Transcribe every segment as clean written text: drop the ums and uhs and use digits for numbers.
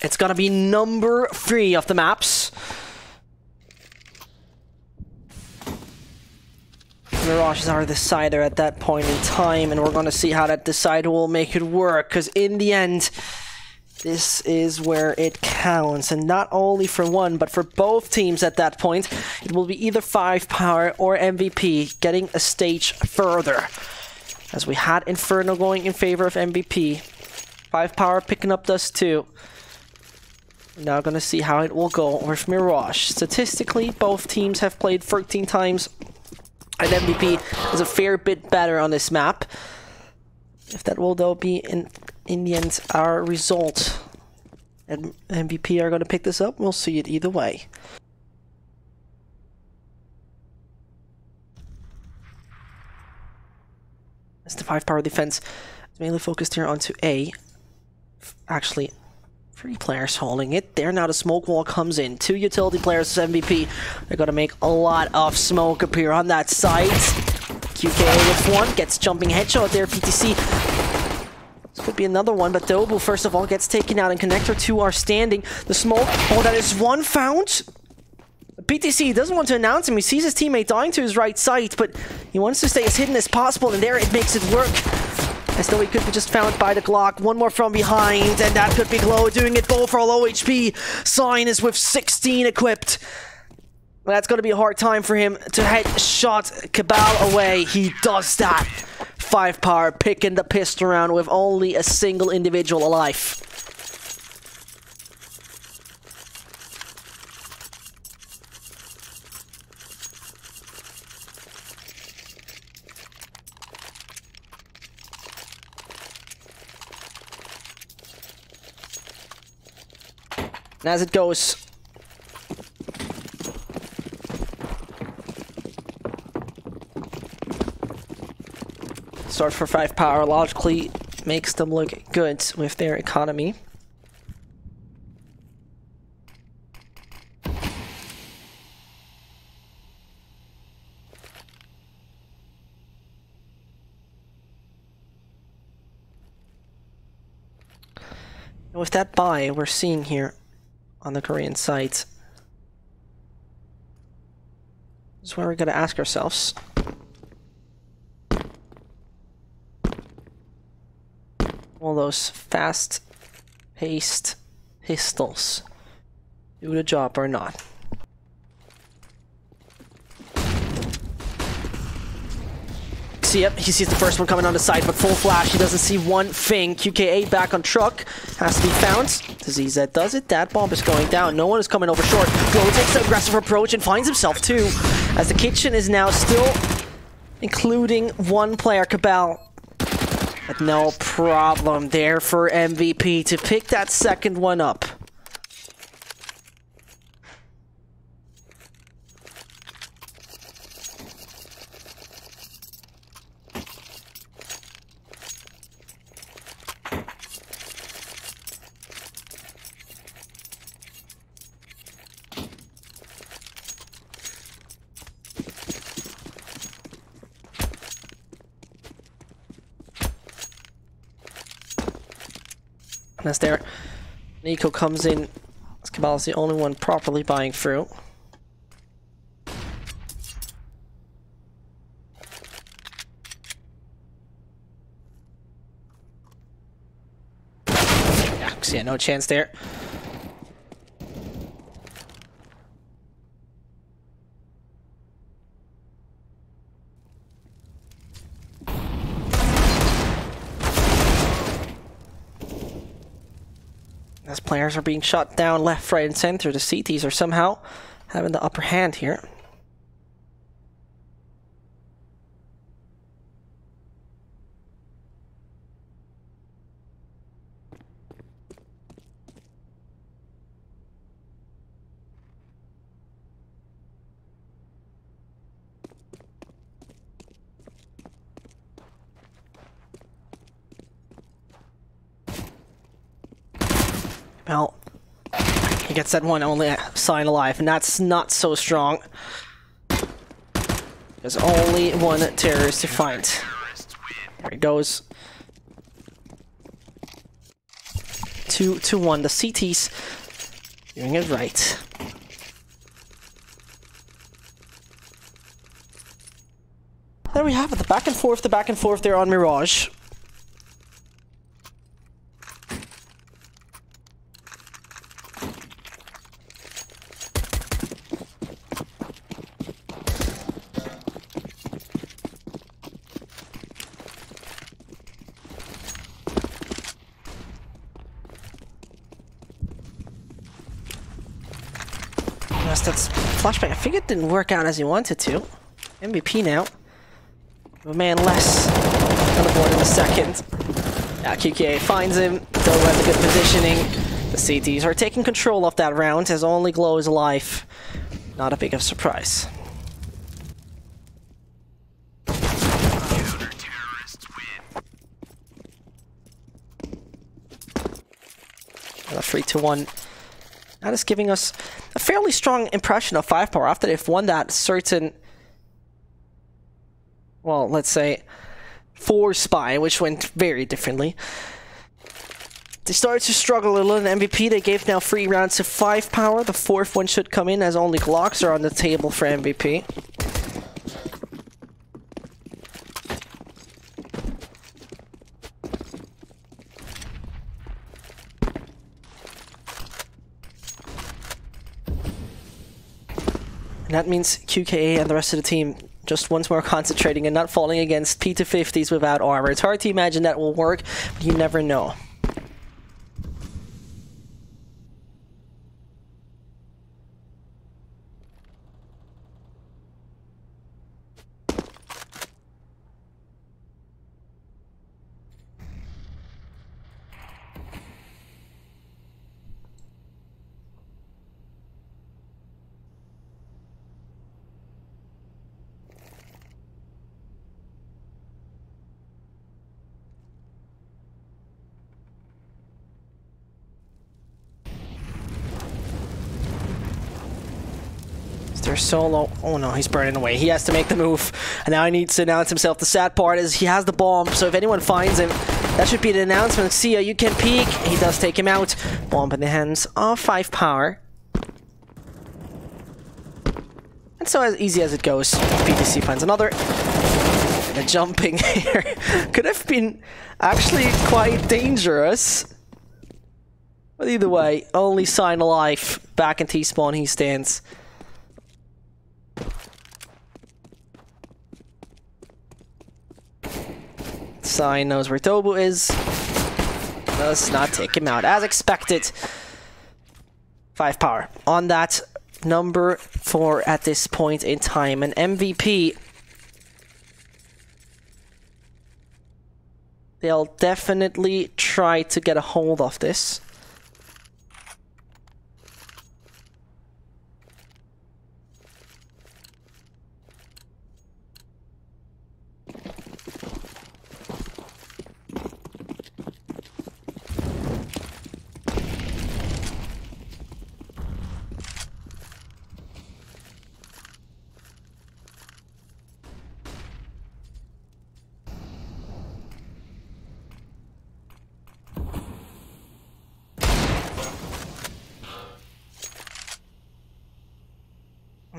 It's gonna be number 3 of the maps. Mirages are the decider at that point in time, and we're gonna see how that decider will make it work, because in the end, this is where it counts, and not only for one, but for both teams at that point. It will be either 5POWER or MVP getting a stage further. As we had Inferno going in favor of MVP. 5POWER picking up Dust 2. Now gonna see how it will go with Mirage. Statistically, both teams have played 13 times, and MVP is a fair bit better on this map. If that will though be in the end our result, and MVP are gonna pick this up, we'll see it either way. As the 5POWER defense is mainly focused here onto A. Actually, 3 players holding it. There now the smoke wall comes in. 2 utility players as MVP. They're gonna make a lot of smoke appear on that side. QKA with 1, gets jumping headshot there, PTC. This could be another one, but Dobu first of all gets taken out and Connector 2 are standing. The smoke, oh, that is 1 found. PTC doesn't want to announce him. He sees his teammate dying to his right side, but he wants to stay as hidden as possible, and there it makes it work. As though he could be just found by the Glock. 1 more from behind, and that could be Glow doing it both for low HP. Sign is with 16 equipped. That's going to be a hard time for him to headshot Cabal away. He does that. 5POWER picking the pistol round with only a single individual alive. And as it goes, start for 5POWER logically makes them look good with their economy. And with that buy we're seeing here on the Korean side, this is where we're going to ask ourselves, will those fast-paced pistols do the job or not? Yep, he sees the first one coming on the side, but full flash, he doesn't see one thing. QKA back on truck, has to be found. ZZ does it, that bomb is going down, no one is coming over short. Glow takes the aggressive approach and finds himself too, as the kitchen is now still including 1 player, Cabal. But no problem there for MVP to pick that second one up. And as there, Nico comes in, as Cabal is the only one properly buying through. Yeah, no chance there. As players are being shot down left, right, and center, the CTs are somehow having the upper hand here. Well, he gets that one only sign alive, and that's not so strong. There's only 1 terrorist to find. There he goes. 2 2-1. The CT's doing it right. There we have it. The back and forth there on Mirage. That's flashback. I think it didn't work out as he wanted to. MVP now. A man less on the board in a second. Yeah, QKA finds him. Dogo has a good positioning. The CTs are taking control of that round as only Glow is alive. Not a big of a surprise. A 3-1. That is giving us a fairly strong impression of 5POWER after they've won that certain, well, let's say 4 spy, which went very differently. They started to struggle a little in MVP. They gave now 3 rounds to 5POWER. The 4th one should come in as only Glocks are on the table for MVP. And that means QKA and the rest of the team just once more concentrating and not falling against P250s without armor. It's hard to imagine that will work, but you never know. They're solo. Oh no, he's burning away. He has to make the move. And now he needs to announce himself. The sad part is he has the bomb, so if anyone finds him, that should be the announcement. See ya, you can peek. He does take him out. Bomb in the hands of 5POWER. And so as easy as it goes, PTC finds another. And the jumping here could have been actually quite dangerous. But either way, only sign alive. Back in T-spawn he stands. Sign knows where Tobu is. Does not take him out as expected. 5POWER on that number 4 at this point in time. An MVP. They'll definitely try to get a hold of this.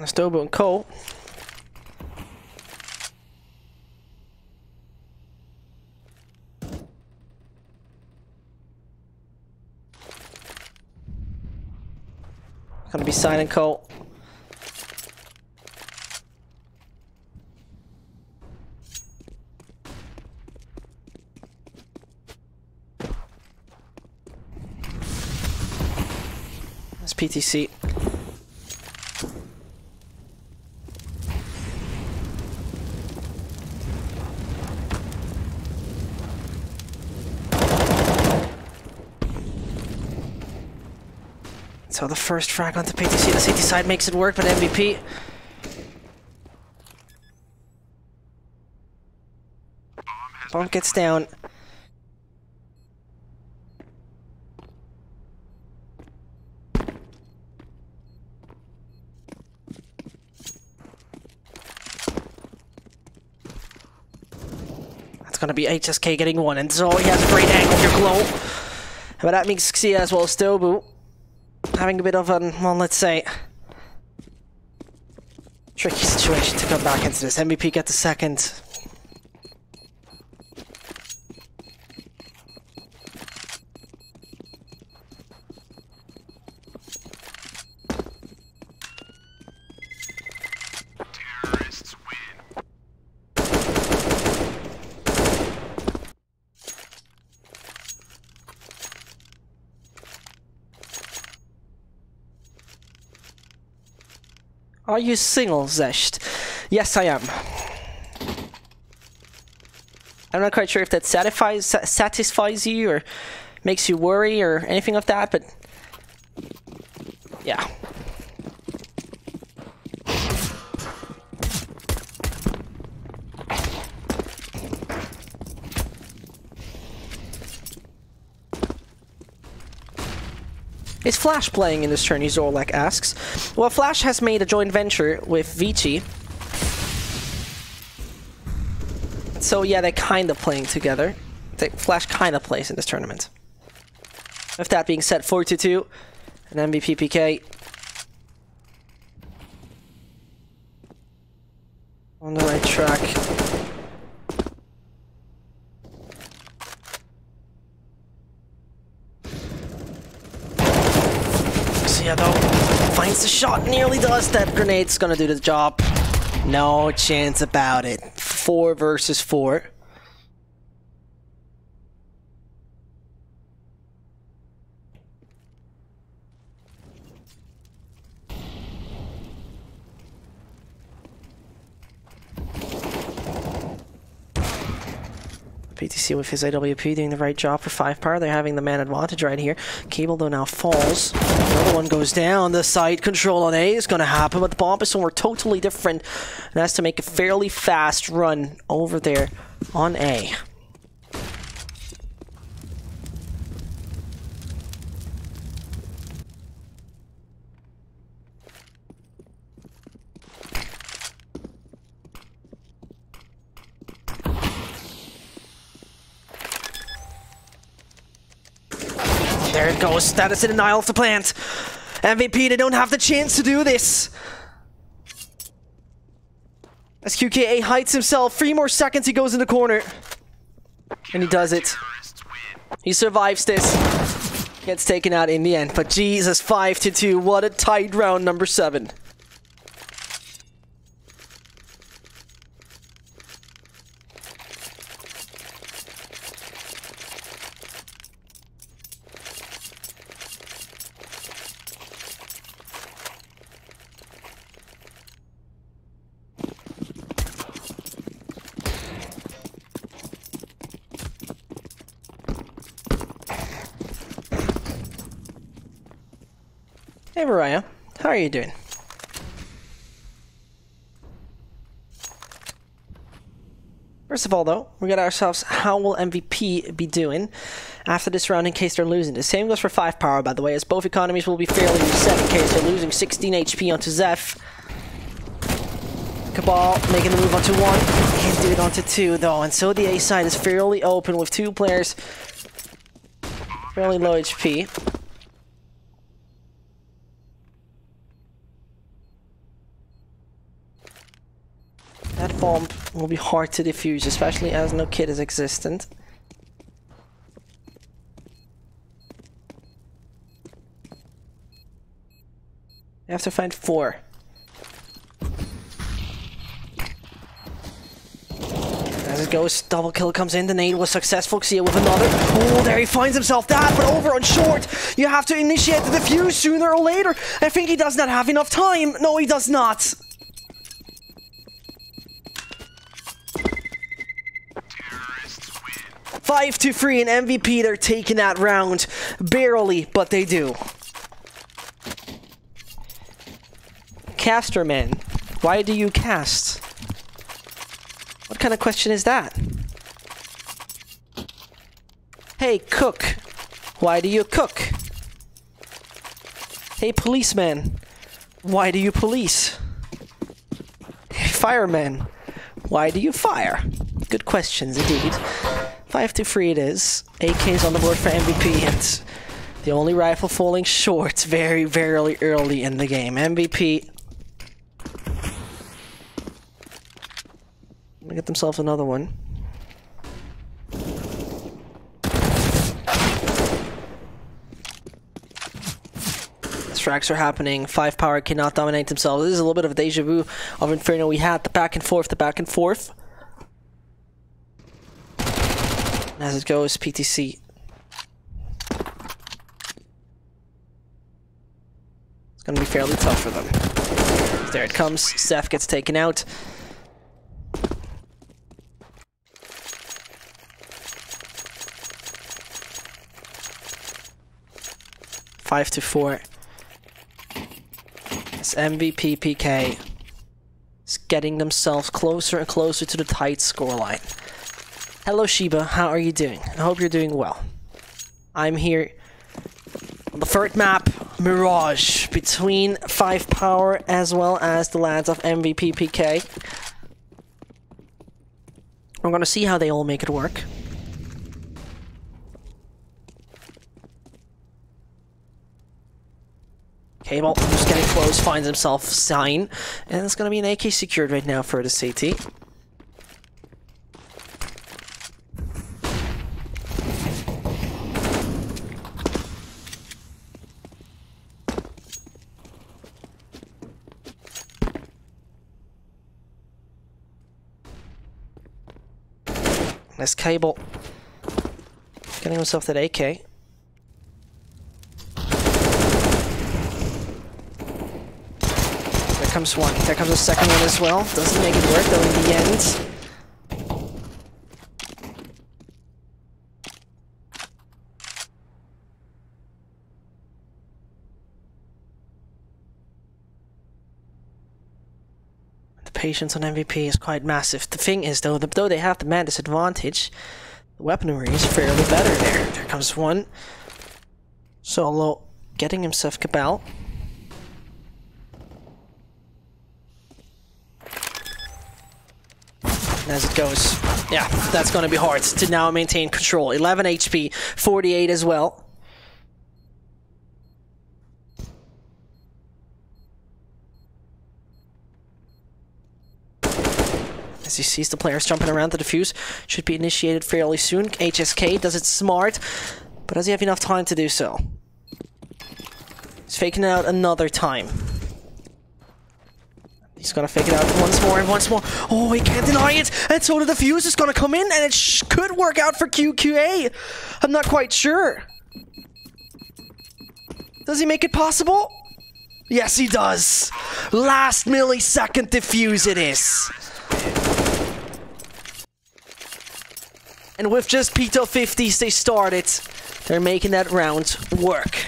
Stobo and Cole. Gonna be signing Cole. That's PTC. So the first frag onto PTC, the CT side makes it work, but MVP. Bomb gets down. That's gonna be HSK getting one, and so he has a great angle here, Glow. But that means Xia as well as Stobu having a bit of an, well, let's say, tricky situation to come back into this. MVP get the second. Are you single, Zesht? Yes, I am. I'm not quite sure if that satisfies you or makes you worry or anything of that, but yeah. Is Flash playing in this tourney, Zorlak asks. Well, Flash has made a joint venture with Vici. So yeah, they're kind of playing together. Flash kind of plays in this tournament. With that being said, 4-2, an MVP PK. On the right track. Yeah, though, finds the shot, nearly does. That grenade's gonna do the job. No chance about it. 4 versus 4. PTC with his AWP doing the right job for 5POWER. They're having the man advantage right here. Cable though now falls. Another one goes down. The side control on A is going to happen, but the bomb is somewhere totally different and has to make a fairly fast run over there on A. There it goes. Status in denial of the plant. MVP, they don't have the chance to do this. As QKA hides himself, 3 more seconds, he goes in the corner. And he does it. He survives this. Gets taken out in the end. But Jesus, 5-2. What a tight round, number 7. Hey Mariah, how are you doing? First of all though, we got ourselves how will MVP be doing after this round in case they're losing. The same goes for 5POWER by the way, as both economies will be fairly reset in case they're losing 16 HP onto Zeph. Cabal making the move onto 1, can't do it onto 2 though, and so the A side is fairly open with 2 players fairly low HP. That bomb will be hard to defuse, especially as no kit is existent. You have to find 4. As it goes, double kill comes in, the nade was successful. Xia with another. Oh, there he finds himself that, but over on short. You have to initiate the defuse sooner or later. I think he does not have enough time. No, he does not. Five to 3 and MVP, they're taking that round. Barely, but they do. Casterman, why do you cast? What kind of question is that? Hey, cook, why do you cook? Hey, policeman, why do you police? Hey, fireman, why do you fire? Good questions indeed. 5 to 3 it is. AK's on the board for MVP, and The only rifle falling short very, very early in the game. MVP. Gonna get themselves another one. Distracts are happening. 5POWER cannot dominate themselves. This is a little bit of a deja vu of Inferno. We had the back and forth, As it goes, PTC. It's gonna be fairly tough for them. There it comes. Seth gets taken out. Five to 4. This MVP PK is getting themselves closer and closer to the tight scoreline. Hello Shiba, how are you doing? I hope you're doing well. I'm here on the third map, Mirage, between 5POWER as well as the lads of MVP PK. We're gonna see how they all make it work. Cable, just getting close, finds himself sign, and it's gonna be an AK secured right now for the CT. Nice Cable, getting himself that AK. There comes one. There comes a second one as well. Doesn't make it work though in the end. The patience on MVP is quite massive. The thing is though they have the man disadvantage, the weaponry is fairly better there. There comes one. Solo getting himself Cabal. As it goes. Yeah, that's going to be hard to now maintain control. 11 HP, 48 as well. As he sees the players jumping around the defuse, should be initiated fairly soon. HSK does it smart, but does he have enough time to do so? He's faking it out another time. He's gonna fake it out once more and once more. Oh, he can't deny it! And so the defuse is gonna come in, and it could work out for QQA. I'm not quite sure. Does he make it possible? Yes, he does. Last millisecond defuse it is. And with just Pito 50s they started, they're making that round work.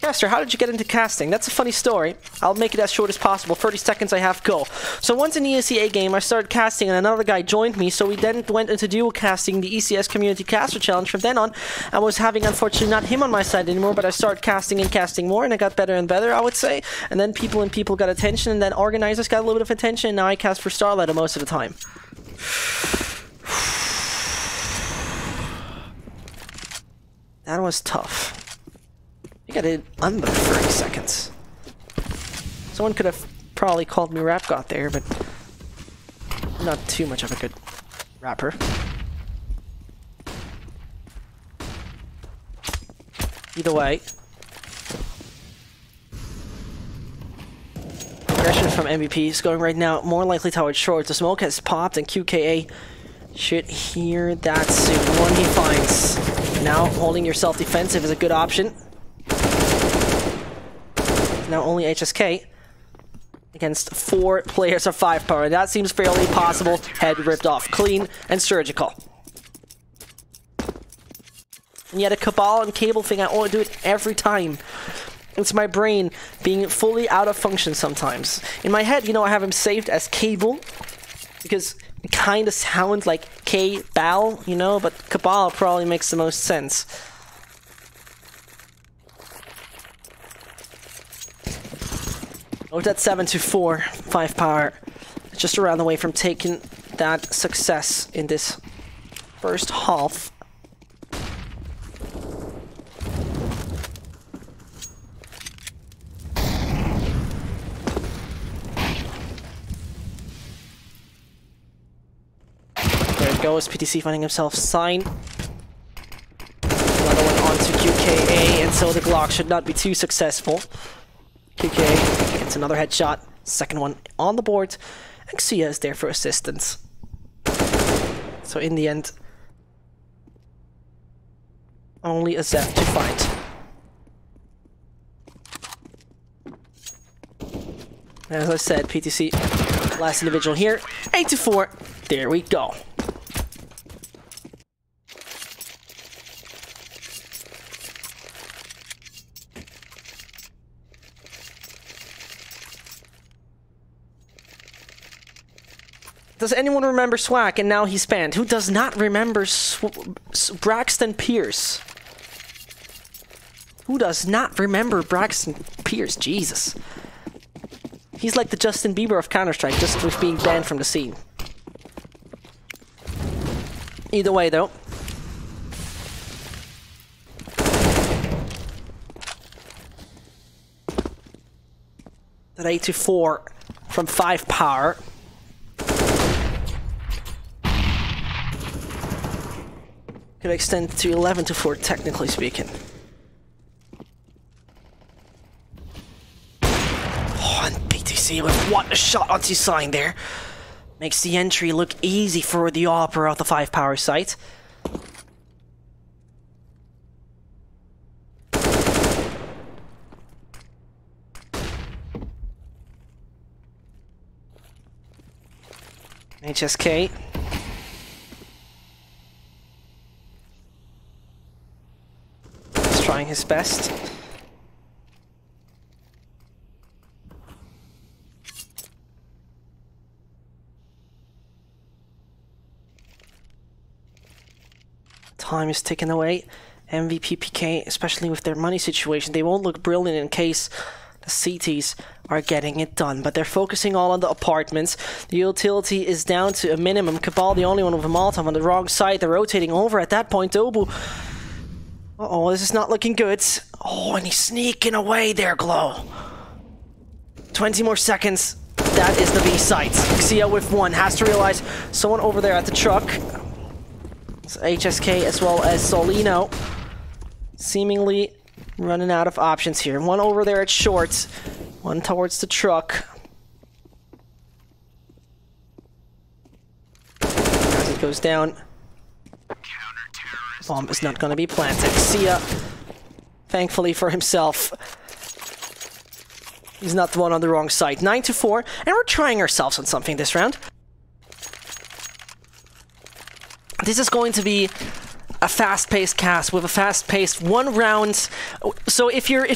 Caster, how did you get into casting? That's a funny story. I'll make it as short as possible. 30 seconds I have go. So once in the ECA game, I started casting and another guy joined me, so we then went into dual casting, the ECS Community Caster Challenge. From then on, I was having, unfortunately, not him on my side anymore, but I started casting and casting more, and I got better and better, I would say. And then people got attention, and then organizers got a little bit of attention, and now I cast for Starlighter most of the time. That was tough. I got it under 30 seconds. Someone could have probably called me Rap God there, but I'm not too much of a good rapper. Either way. Aggression from MVP is going right now more likely towards short. The smoke has popped and QKA should hear that soon. One he finds. Now holding yourself defensive is a good option. Now only HSK against 4 players of 5POWER. That seems fairly possible. Head ripped off. Clean and surgical. And yet a Cabal and Cable thing, I want to do it every time. It's my brain being fully out of function sometimes. In my head, you know, I have him saved as Cable because it kind of sounds like K-Bal, you know, but Cabal probably makes the most sense. With that 7-4, 5POWER, just around the way from taking that success in this first half. goes PTC finding himself sign. Another one onto QKA, and so the Glock should not be too successful. QKA gets another headshot, second one on the board, and Xia is there for assistance. So in the end, only a Zef to find. As I said, PTC, last individual here, 8-4, there we go. Does anyone remember Swag? And now he's banned. Who does not remember Braxton Pierce? Who does not remember Braxton Pierce? Jesus. He's like the Justin Bieber of Counter-Strike, just with being banned from the scene. Either way, though. That 8-4 from 5POWER. Could extend to 11-4, technically speaking. Oh, and PTC with what a shot onto sign there. Makes the entry look easy for the Opera of the 5POWER site. HSK. He's trying his best. Time is ticking away. MVP PK, especially with their money situation, they won't look brilliant in case the CTs are getting it done, but they're focusing all on the apartments. The utility is down to a minimum. Cabal, the only one with a Molotov on the wrong side. They're rotating over at that point. Dobu. Uh-oh, this is not looking good. Oh, and he's sneaking away there, Glow. 20 more seconds. That is the B site. Xia with one. Has to realize someone over there at the truck. It's HSK as well as Solino. Seemingly running out of options here. One over there at short. One towards the truck. As it goes down. Bomb is not going to be planted. Xia, thankfully for himself, he's not the one on the wrong side. 9-4, and we're trying ourselves on something this round. This is going to be a fast-paced cast with a fast-paced one round. So if you're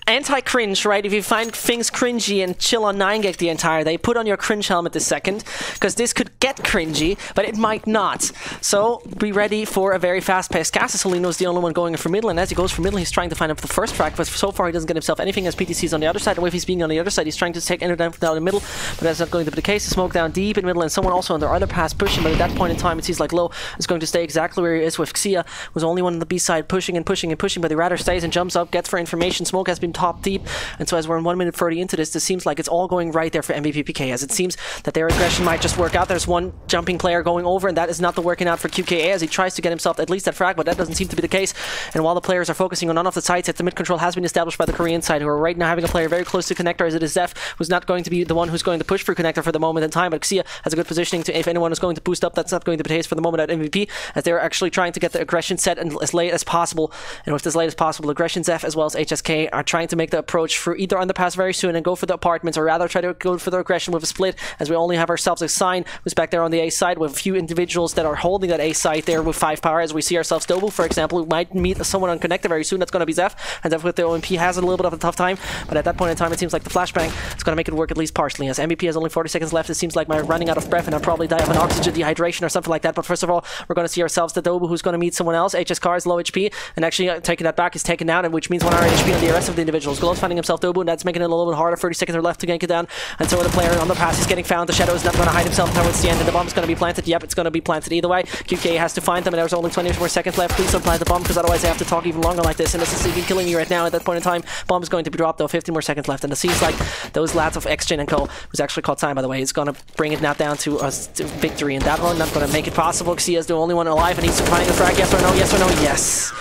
anti-cringe, right? If you find things cringy and chill on 9gag the entire day, put on your cringe helmet this second, because this could get cringy, but it might not. So be ready for a very fast-paced cast. Solino's the only one going for middle, and as he goes for middle, he's trying to find up the first track, but so far he doesn't get himself anything as PTC's on the other side. And if he's being on the other side, he's trying to take Ender down the middle, but that's not going to be the case. The smoke down deep in middle, and someone also on their other pass pushing, but at that point in time, it seems like Low is going to stay exactly where he is with Xia, who's only one on the B side pushing and pushing and pushing, but he rather stays and jumps up, gets for information. Smoke has been top deep, and so as we're in 1 minute 30 into this, seems like it's all going right there for MVP PK, as it seems that their aggression might just work out. There's one jumping player going over, and that is not the working out for QKA as he tries to get himself at least that frag, but that doesn't seem to be the case. And while the players are focusing on none of the sides, the mid control has been established by the Korean side, who are right now having a player very close to connector, as it is Zef, who's not going to be the one who's going to push through connector for the moment in time, but Xia has a good positioning to, if anyone is going to boost up, that's not going to be the case for the moment at MVP, as they're actually trying to get the aggression set and as late as possible. And with as late as possible, aggression Zef as well as HSK are trying to make the approach through either underpass very soon and go for the apartments, or rather try to go for the aggression with a split, as we only have ourselves a sign who's back there on the A side with a few individuals that are holding that A side there with 5POWER, as we see ourselves Dobu, for example, who might meet someone on connector very soon. That's going to be Zef, and Zef with the OMP has a little bit of a tough time, but at that point in time it seems like the flashbang is going to make it work at least partially, as MVP has only 40 seconds left. It seems like my running out of breath and I'll probably die of an oxygen dehydration or something like that, but first of all, we're going to see ourselves the Dobu, who's going to meet someone else. HS Car is low HP, and actually taking that back is taken down, and which means 1 hour HP on the rest of the individuals. Gloves finding himself Dobu, and that's making it a little bit harder. 30 seconds are left to gank it down, and so the player on the pass is getting found. The Shadow is not going to hide himself towards the end, and the bomb is going to be planted. Yep, it's going to be planted either way. QK has to find them, and there's only 20 more seconds left. Please don't plant the bomb, because otherwise they have to talk even longer like this, and this is even killing me right now at that point in time. Bomb is going to be dropped, though. 15 more seconds left, and it seems like those lads of XGen and Co. was actually caught time, by the way. It's going to bring it now down to a victory in that one. Not going to make it possible. Xia is the only one alive, and he's finding the frag. Yes or no? Yes or no? Yes.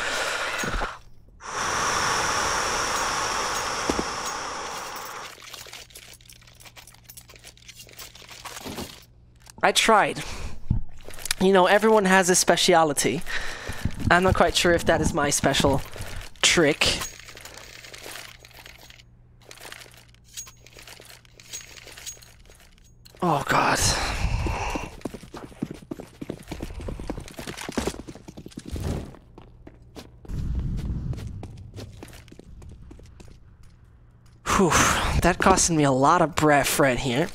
I tried. You know, everyone has a speciality. I'm not quite sure if that is my special trick. Oh god. Whew, that costed me a lot of breath right here.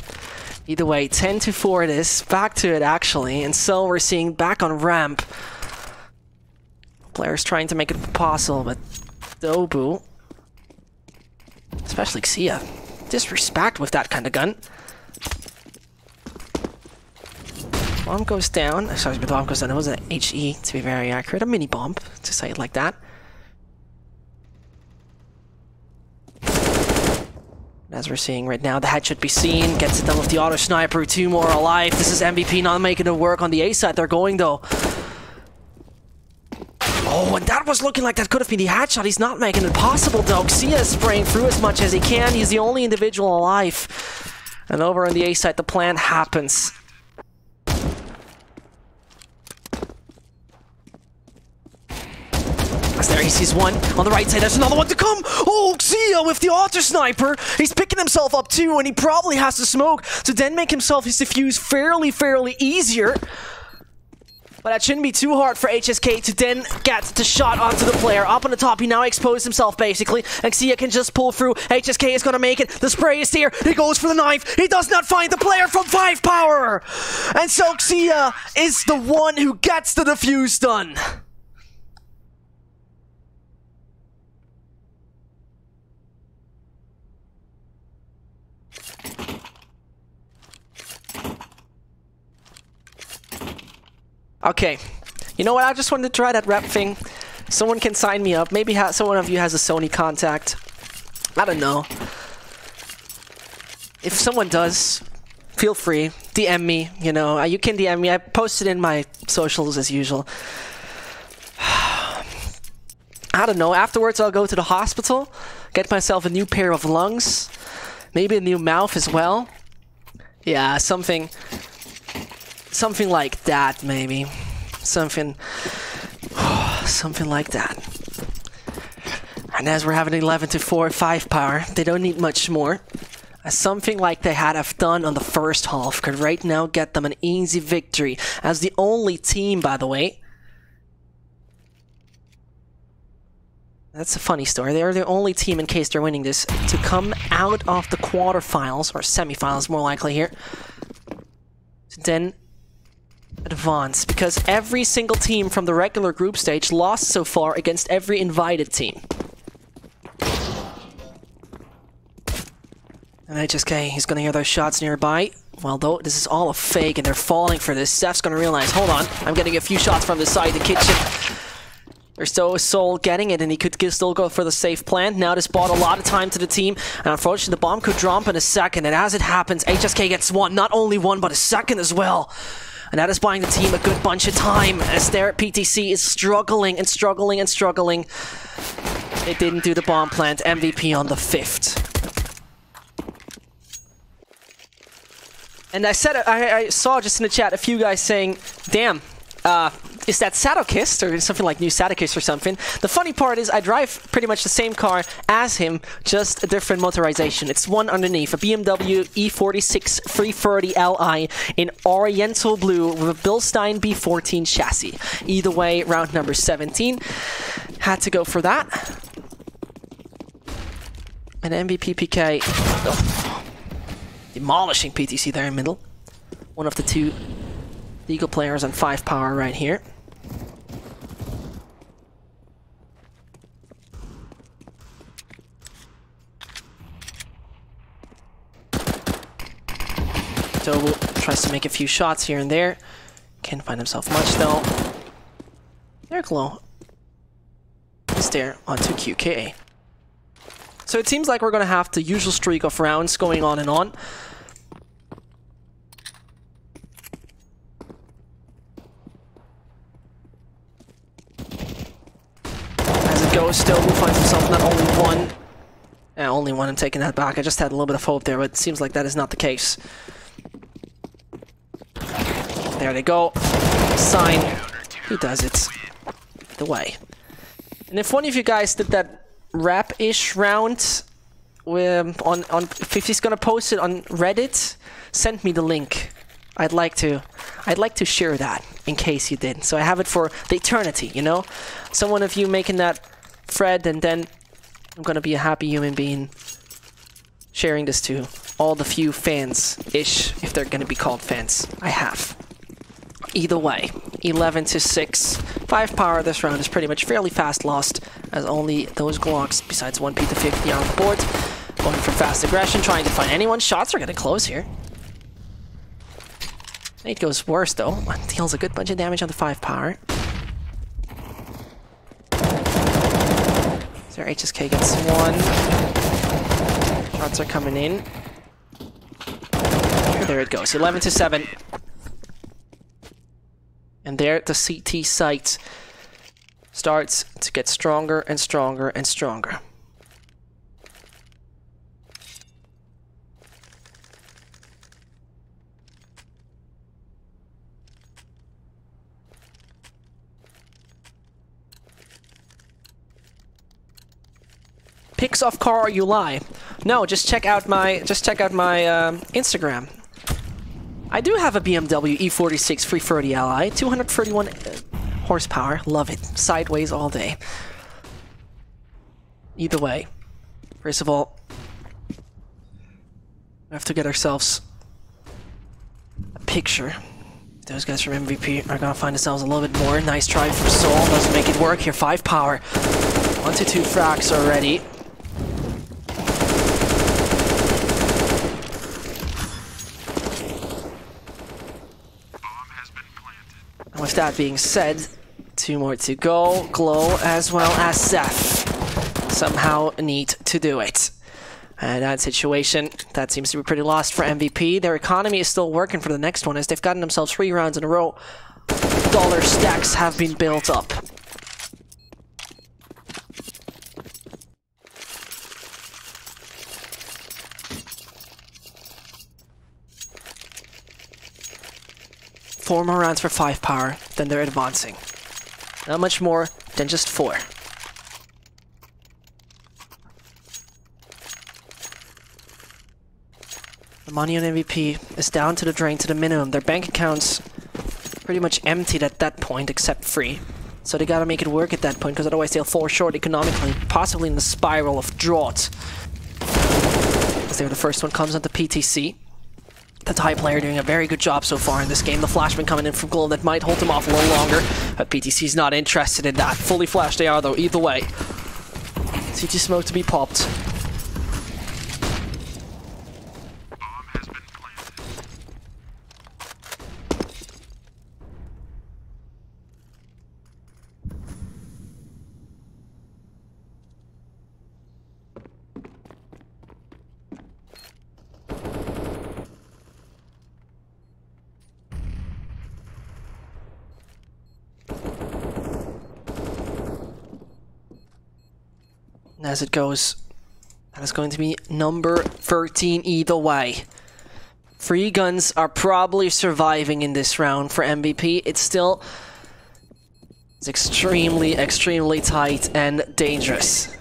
Either way, 10-4 it is. Back to it, actually. And so we're seeing back on ramp. Players trying to make it possible, but Dobu, especially Xia, disrespect with that kind of gun. Bomb goes down. Sorry, the bomb goes down. It was an HE, to be very accurate. A mini bomb, to say it like that. As we're seeing right now, the head should be seen. Gets it done with the auto sniper. 2 more alive. This is MVP not making it work on the A side. They're going though. Oh, and that was looking like that could have been the headshot. He's not making it possible though. Xia is spraying through as much as he can. He's the only individual alive. And over on the A side, the plan happens. There he sees one on the right side. There's another one to come. Oh, Xia with the auto sniper. He's picking himself up too, and he probably has to smoke to then make himself his defuse fairly easier. But that shouldn't be too hard for HSK to then get the shot onto the player. Up on the top, he now exposed himself basically, and Xia can just pull through. HSK is gonna make it. The spray is here. He goes for the knife. He does not find the player from 5POWER. And so Xia is the one who gets the defuse done. Okay, you know what? I just wanted to try that rep thing. Someone can sign me up. Maybe someone of you has a Sony contact. I don't know. If someone does, feel free. DM me, you know. You can DM me. I posted in my socials as usual. I don't know. Afterwards, I'll go to the hospital, get myself a new pair of lungs, maybe a new mouth as well. Yeah, something like that, maybe. Something like that. And as we're having 11-4 5POWER, they don't need much more. Something like they have done on the first half could right now get them an easy victory. As the only team, by the way. That's a funny story. They're the only team, in case they're winning this, to come out of the quarterfinals, or semifinals more likely here. To then advance, because every single team from the regular group stage lost so far against every invited team. And HSK, he's gonna hear those shots nearby. Well, though, this is all a fake and they're falling for this. Seth's gonna realize, hold on, I'm getting a few shots from the side, the kitchen. There's still a Soul getting it, and he could still go for the safe plant. Now this bought a lot of time to the team, and unfortunately the bomb could drop in a second, and as it happens, HSK gets one, not only one, but a second as well. And that is buying the team a good bunch of time, as their PTC is struggling and struggling and struggling. They didn't do the bomb plant. MVP on the 5th. And I saw just in the chat a few guys saying, damn, is that Sadokist or something like New Sadokist or something? The funny part is I drive pretty much the same car as him, just a different motorization. It's one underneath, a BMW E46 330 Li in Oriental Blue with a Bilstein B14 chassis. Either way, round number 17. Had to go for that. And MVP PK. Oh, demolishing PTC there in middle. One of the two legal players on 5POWER right here. Tobu tries to make a few shots here and there. Can't find himself much though. Eric Low is there onto QKA. So it seems like we're gonna have the usual streak of rounds going on and on. As it goes, Tobu finds himself not only one. Only one, I'm taking that back. I just had a little bit of hope there, but it seems like that is not the case. There they go. Sign. He does it. The way. And if one of you guys did that rap-ish round on if he's gonna post it on Reddit, send me the link. I'd like to share that in case you did. So I have it for the eternity, you know? So one of you making that thread, and then I'm gonna be a happy human being sharing this to all the few fans-ish, if they're gonna be called fans, I have. Either way, 11-6. 5POWER this round is pretty much fairly fast lost, as only those Glocks, besides one P250 on the board, going for fast aggression, trying to find anyone. Shots are getting close here. Nate goes worse though, deals a good bunch of damage on the 5POWER. There, HSK gets one. Shots are coming in. There it goes, 11-7. And there, the CT site starts to get stronger and stronger and stronger. Pics of car or you lie? No, just check out my Instagram. I do have a BMW E46 330 Li, 231 horsepower. Love it. Sideways all day. Either way, first of all, we have to get ourselves a picture. Those guys from MVP are gonna find themselves a little bit more. Nice try from Soul. Doesn't make it work here. 5POWER. 1-2 frags already. With that being said, 2 more to go. Glow as well as Zeph somehow need to do it. And that situation, that seems to be pretty lost for MVP. Their economy is still working for the next one as they've gotten themselves 3 rounds in a row. Dollar stacks have been built up. Four more rounds for 5POWER, then they're advancing. Not much more than just 4. The money on MVP is down to the drain, to the minimum. Their bank accounts pretty much emptied at that point, except free. So they gotta make it work at that point, because otherwise they'll fall short economically, possibly in the spiral of drought. As there, the first one comes onto PTC. The Thai player doing a very good job so far in this game. The flashman coming in from Glow that might hold him off a little longer, but PTC's not interested in that. Fully flashed they are though, either way. CT smoke to be popped. As it goes, that is going to be number 13 either way. 3 guns are probably surviving in this round for MVP. It's extremely, extremely tight and dangerous.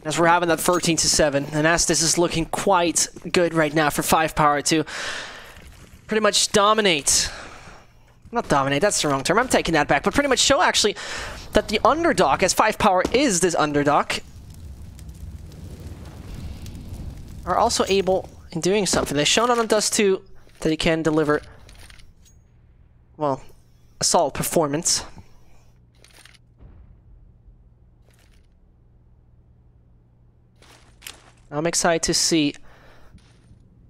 As we're having that 13-7, and as this is looking quite good right now for 5POWER to pretty much dominate Not dominate, that's the wrong term. I'm taking that back. But pretty much show, actually, that the underdog, as 5POWER is this underdog, are also able, in doing something. They've shown on Dust 2 that he can deliver, well, a solid performance. I'm excited to see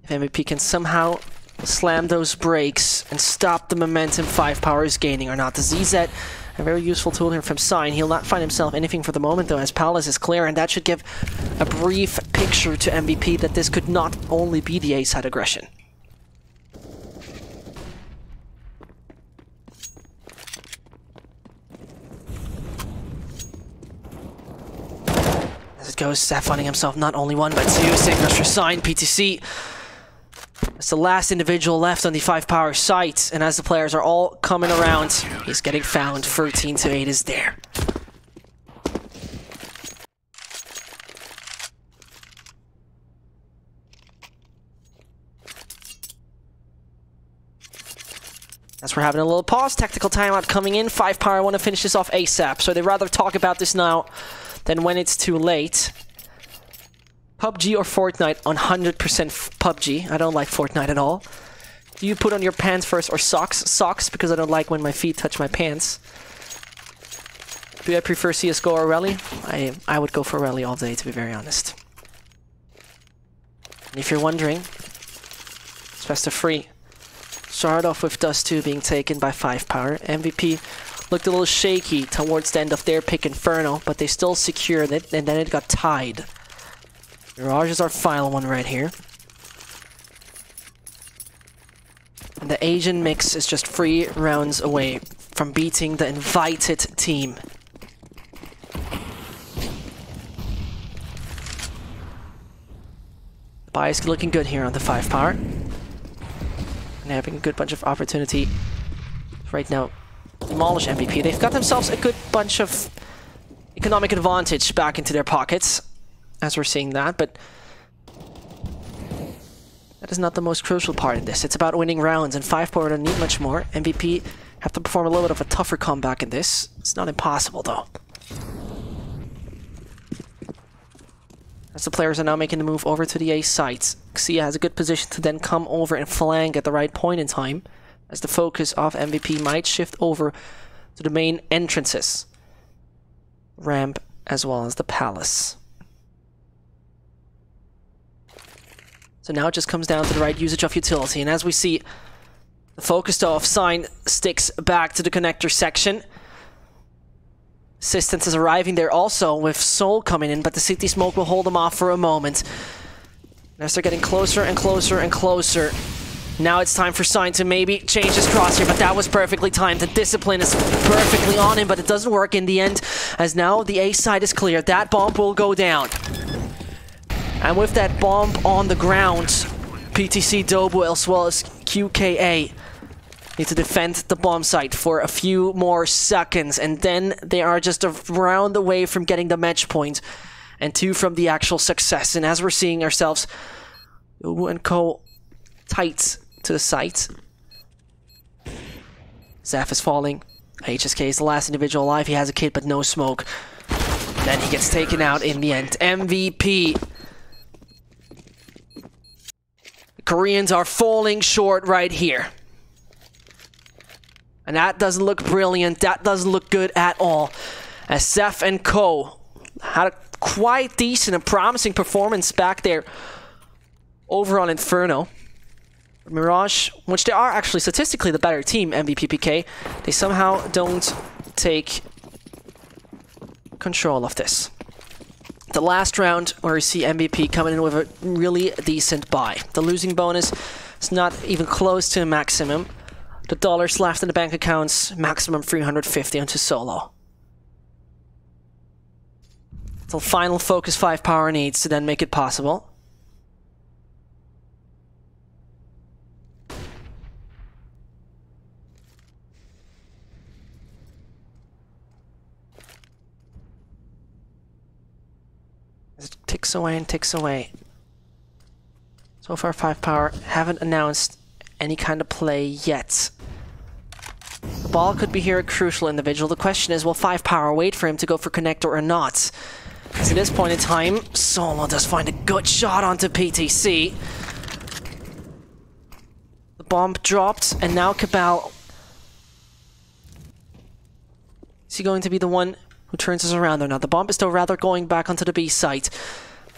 if MVP can somehow slam those brakes and stop the momentum 5POWER is gaining or not. The ZZ, a very useful tool here from Sign. He'll not find himself anything for the moment though, as Palace is clear, and that should give a brief picture to MVP that this could not only be the A-side aggression. As it goes, Seth finding himself not only one but two signals for Sign. PTC, it's the last individual left on the 5POWER site, and as the players are all coming around, he's getting found. 13-8 is there. As we're having a little pause, tactical timeout coming in. 5POWER want to finish this off ASAP, so they'd rather talk about this now than when it's too late. PUBG or Fortnite? 100% PUBG. I don't like Fortnite at all. Do you put on your pants first or socks? Socks, because I don't like when my feet touch my pants. Do I prefer CSGO or Rally? I would go for Rally all day, to be very honest. And if you're wondering, it's best of 3. Start off with Dust 2 being taken by 5POWER. MVP looked a little shaky towards the end of their pick Inferno, but they still secured it, and then it got tied. Mirage is our final one right here. And the Asian mix is just 3 rounds away from beating the invited team. The bias is looking good here on the 5POWER. And having a good bunch of opportunity right now. Demolish MVP. They've got themselves a good bunch of economic advantage back into their pockets, as we're seeing that, but that is not the most crucial part of this. It's about winning rounds, and 5POWER don't need much more. MVP have to perform a little bit of a tougher comeback in this. It's not impossible, though. As the players are now making the move over to the A site, Xia has a good position to then come over and flank at the right point in time, as the focus of MVP might shift over to the main entrances. Ramp as well as the Palace. So now it just comes down to the right usage of utility, and as we see, the focus though of Sign sticks back to the connector section. Assistance is arriving there also with Soul coming in, but the City Smoke will hold them off for a moment. As they're getting closer and closer and closer, now it's time for Sign to maybe change his crosshair, but that was perfectly timed. The discipline is perfectly on him, but it doesn't work in the end, as now the A side is clear. That bomb will go down. And with that bomb on the ground, PTC, Dobu, as well as QKA need to defend the bomb site for a few more seconds, and then they are just a round away from getting the match point, and 2 from the actual success. And as we're seeing ourselves, Dobu and Co. tight to the site. Zaf is falling. HSK is the last individual alive. He has a kit, but no smoke. Then he gets taken out in the end. MVP. Koreans are falling short right here. And that doesn't look brilliant. That doesn't look good at all. As Seth and Co. had a quite decent and promising performance back there over on Inferno. Mirage, which they are actually statistically the better team, MVP-PK, they somehow don't take control of this. The last round, where we see MVP coming in with a really decent buy. The losing bonus is not even close to a maximum. The dollars left in the bank accounts, maximum 350 onto solo. The final focus 5POWER needs to then make it possible. It ticks away and ticks away. So far 5POWER haven't announced any kind of play yet. Ball could be here a crucial individual. The question is, will 5POWER wait for him to go for connector or not? Because at this point in time, Solo does find a good shot onto PTC. The bomb dropped, and now Cabal... Is he going to be the one who turns us around or not? The bomb is still rather going back onto the B site.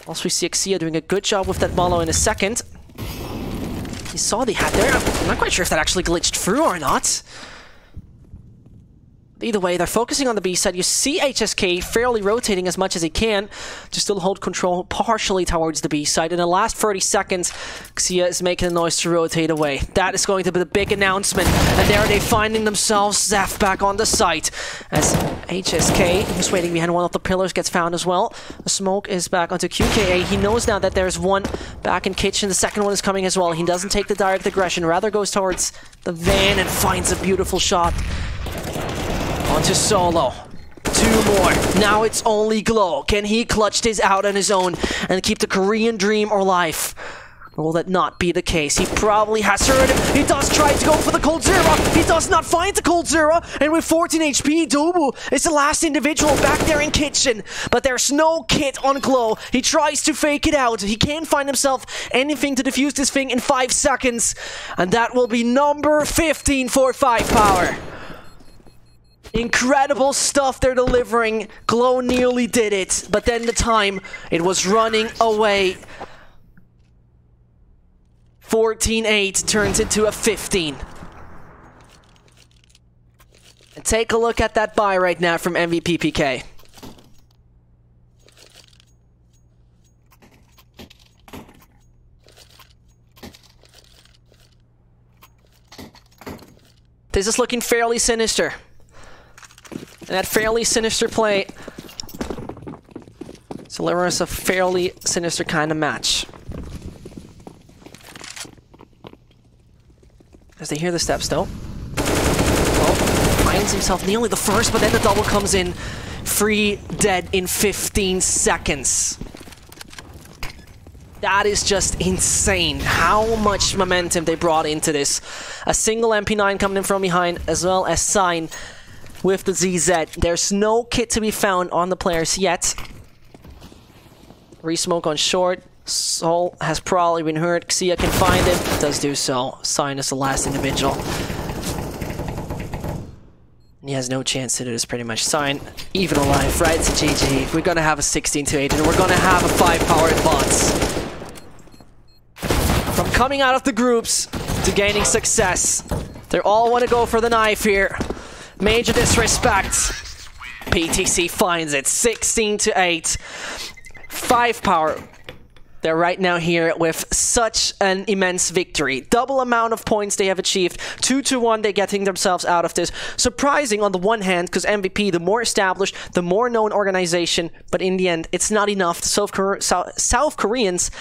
Also, we see Xia doing a good job with that Malo in a second. He saw the hat there. I'm not quite sure if that actually glitched through or not. Either way, they're focusing on the B side. You see HSK fairly rotating as much as he can to still hold control partially towards the B side. In the last 30 seconds, Xia is making a noise to rotate away. That is going to be the big announcement. And there they finding themselves Zeph back on the site. As HSK, who's waiting behind one of the pillars, gets found as well. The smoke is back onto QKA. He knows now that there's one back in kitchen. The second one is coming as well. He doesn't take the direct aggression, rather goes towards the van and finds a beautiful shot. Onto Solo. 2 more. Now it's only Glow. Can he clutch this out on his own and keep the Korean dream alive? Or will that not be the case? He probably has heard him. He does try to go for the Cold Zero. He does not find the Cold Zero. And with 14 HP, Dobu is the last individual back there in kitchen. But there's no kit on Glow. He tries to fake it out. He can't find himself anything to defuse this thing in 5 seconds. And that will be number 15 for 5POWER. Incredible stuff they're delivering. Glow nearly did it, but then the time, it was running away. 14-8 turns into a 15. And take a look at that buy right now from MVP PK. This is looking fairly sinister. And that fairly sinister play delivers a fairly sinister kind of match. As they hear the steps though. Well, finds himself nearly the first, but then the double comes in. 3 dead in 15 seconds. That is just insane. How much momentum they brought into this. A single MP9 coming in from behind, as well as Sign with the ZZ. There's no kit to be found on the players yet. Resmoke on short. Soul has probably been hurt. Xia can find it. Does do so. Sign is the last individual. He has no chance to do this pretty much. Sign, even alive, right? It's a GG. We're gonna have a 16-8 and we're gonna have a 5POWER advance. From coming out of the groups to gaining success, they all want to go for the knife here. Major disrespect. PTC finds it. 16-8. 5POWER. They're right now here with such an immense victory. Double amount of points they have achieved. 2-1, they're getting themselves out of this. Surprising on the one hand, because MVP, the more established, the more known organization. But in the end, it's not enough. The South Koreans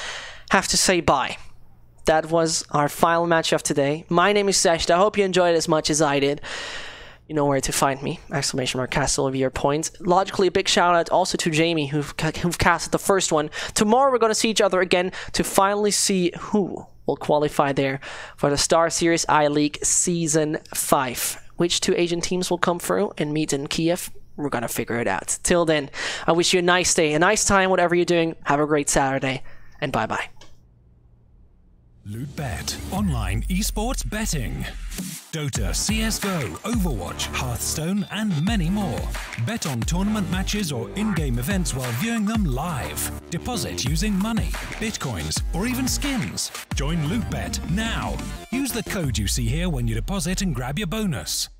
have to say bye. That was our final match of today. My name is Sesht. I hope you enjoyed it as much as I did. You know where to find me. !Castle of your points. Logically, a big shout out also to Jamie, who've casted the first one. Tomorrow we're going to see each other again to finally see who will qualify there for the StarSeries I-League Season 5. Which 2 Asian teams will come through and meet in Kiev? We're going to figure it out. Till then, I wish you a nice day, a nice time, whatever you're doing. Have a great Saturday, and bye-bye. LootBet, online esports betting. Dota, CSGO, Overwatch, Hearthstone, and many more. Bet on tournament matches or in-game events while viewing them live. Deposit using money, bitcoins, or even skins. Join LootBet now. Use the code you see here when you deposit and grab your bonus.